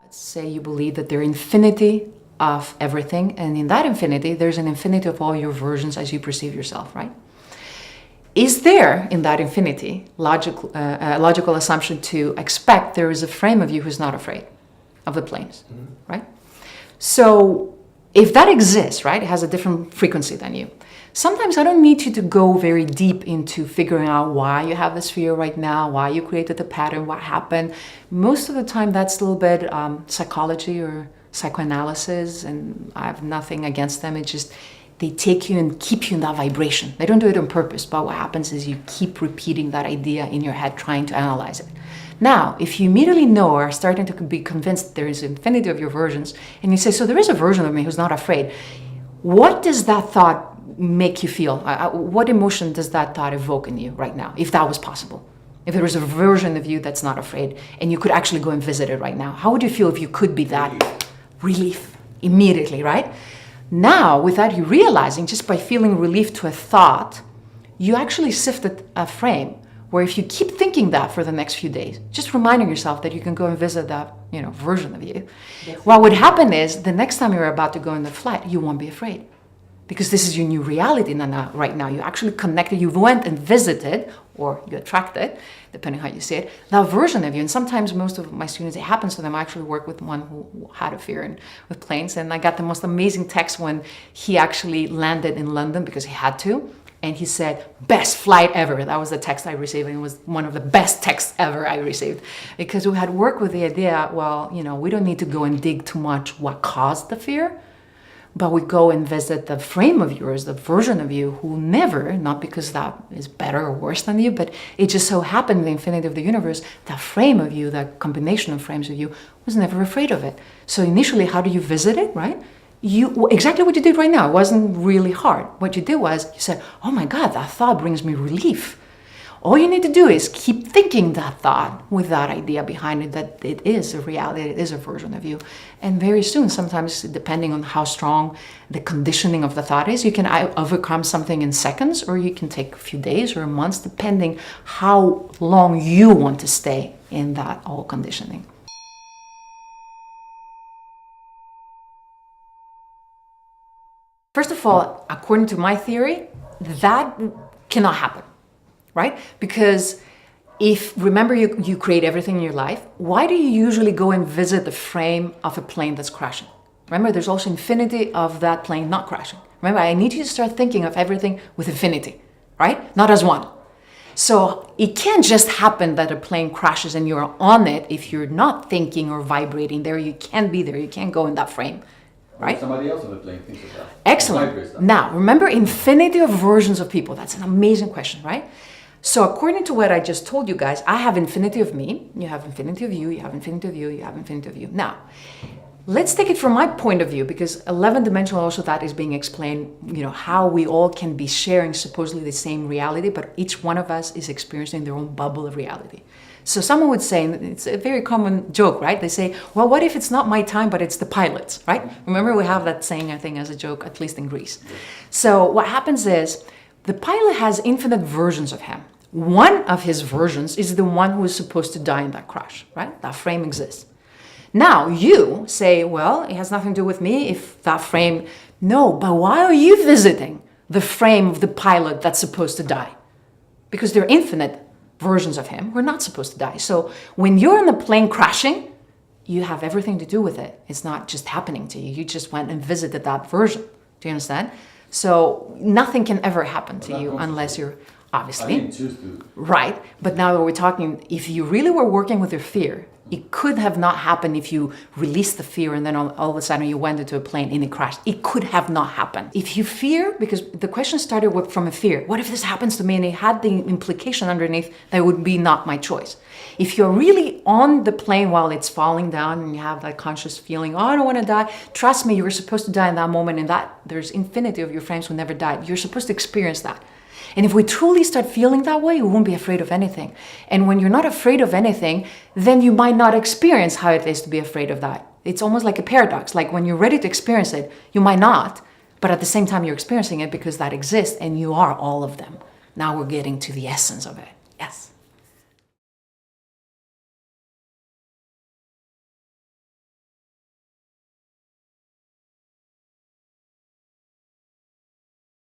Let's say you believe that there are infinity of everything, and in that infinity, there's an infinity of all your versions as you perceive yourself, right? Is there, in that infinity, logical assumption to expect there is a frame of you who's not afraid of the planes, right? So if that exists, right, it has a different frequency than you. Sometimes I don't need you to go very deep into figuring out why you have this fear right now, why you created the pattern, what happened. Most of the time that's a little bit psychology or psychoanalysis, and I have nothing against them. It's just they take you and keep you in that vibration. They don't do it on purpose, but what happens is you keep repeating that idea in your head, trying to analyze it. Now, if you immediately know or are starting to be convinced there is infinity of your versions, and you say, so there is a version of me who's not afraid, what does that thought make you feel? What emotion does that thought evoke in you right now, if that was possible? If there was a version of you that's not afraid and you could actually go and visit it right now, how would you feel if you could be that? Relief, immediately, right? Now, without you realizing, just by feeling relief to a thought, you actually shifted a frame where if you keep thinking that for the next few days, just reminding yourself that you can go and visit that, version of you, what would happen is the next time you're about to go on the flight, you won't be afraid. Because this is your new reality right now. You actually connected, you went and visited, or you attracted, depending how you see it, that version of you. And sometimes most of my students, it happens to them. I actually work with one who had a fear with planes, and I got the most amazing text when he actually landed in London because he had to. And he said, best flight ever. That was the text I received, and it was one of the best texts ever I received. Because we had worked with the idea, well, we don't need to go and dig too much what caused the fear, but we go and visit the frame of yours, the version of you who never, not because that is better or worse than you, but it just so happened in the infinity of the universe, that frame of you, that combination of frames of you, was never afraid of it. So initially, how do you visit it, right? Exactly what you did right now. It wasn't really hard. What you did was you said, oh my God, that thought brings me relief. All you need to do is keep thinking that thought with that idea behind it, that it is a reality, it is a version of you. And very soon, sometimes depending on how strong the conditioning of the thought is, you can overcome something in seconds, or you can take a few days or months, depending how long you want to stay in that old conditioning. First of all, according to my theory, that cannot happen. Right? Because remember you create everything in your life, why do you usually go and visit the frame of a plane that's crashing? Remember, there's also infinity of that plane not crashing. Remember, I need you to start thinking of everything with infinity, right? Not as one. So it can't just happen that a plane crashes and you're on it if you're not thinking or vibrating there. You can't be there. You can't go in that frame. Right? Somebody else on the plane thinks of that. Excellent. Now, remember, infinity of versions of people. That's an amazing question, right? So according to what I just told you guys, I have infinity of me, you have infinity of you, you have infinity of you, you have infinity of you. Now, let's take it from my point of view, because 11-dimensional also that is being explained, how we all can be sharing supposedly the same reality, but each one of us is experiencing their own bubble of reality. So someone would say, it's a very common joke, right? They say, well, what if it's not my time, but it's the pilot's, right? Remember, we have that saying, I think, as a joke, at least in Greece. So what happens is, the pilot has infinite versions of him. One of his versions is the one who is supposed to die in that crash, right? That frame exists. Now you say, well, it has nothing to do with me if that frame... No, but why are you visiting the frame of the pilot that's supposed to die? Because there are infinite versions of him who are not supposed to die. So when you're on the plane crashing, you have everything to do with it. It's not just happening to you. You just went and visited that version. Do you understand? So nothing can ever happen to you unless you're obviously... I didn't choose to. Right. But now we're talking, if you really were working with your fear, it could have not happened if you released the fear and then all of a sudden you went into a plane and it crashed. It could have not happened. If you fear, because the question started from a fear, what if this happens to me? And it had the implication underneath that it would be not my choice. If you're really on the plane while it's falling down and you have that conscious feeling, oh, I don't want to die, trust me, you were supposed to die in that moment, and that there's infinity of your frames who never died. You're supposed to experience that. And if we truly start feeling that way, we won't be afraid of anything. And when you're not afraid of anything, then you might not experience how it is to be afraid of that. It's almost like a paradox. Like when you're ready to experience it, you might not, but at the same time you're experiencing it because that exists and you are all of them. Now we're getting to the essence of it. Yes.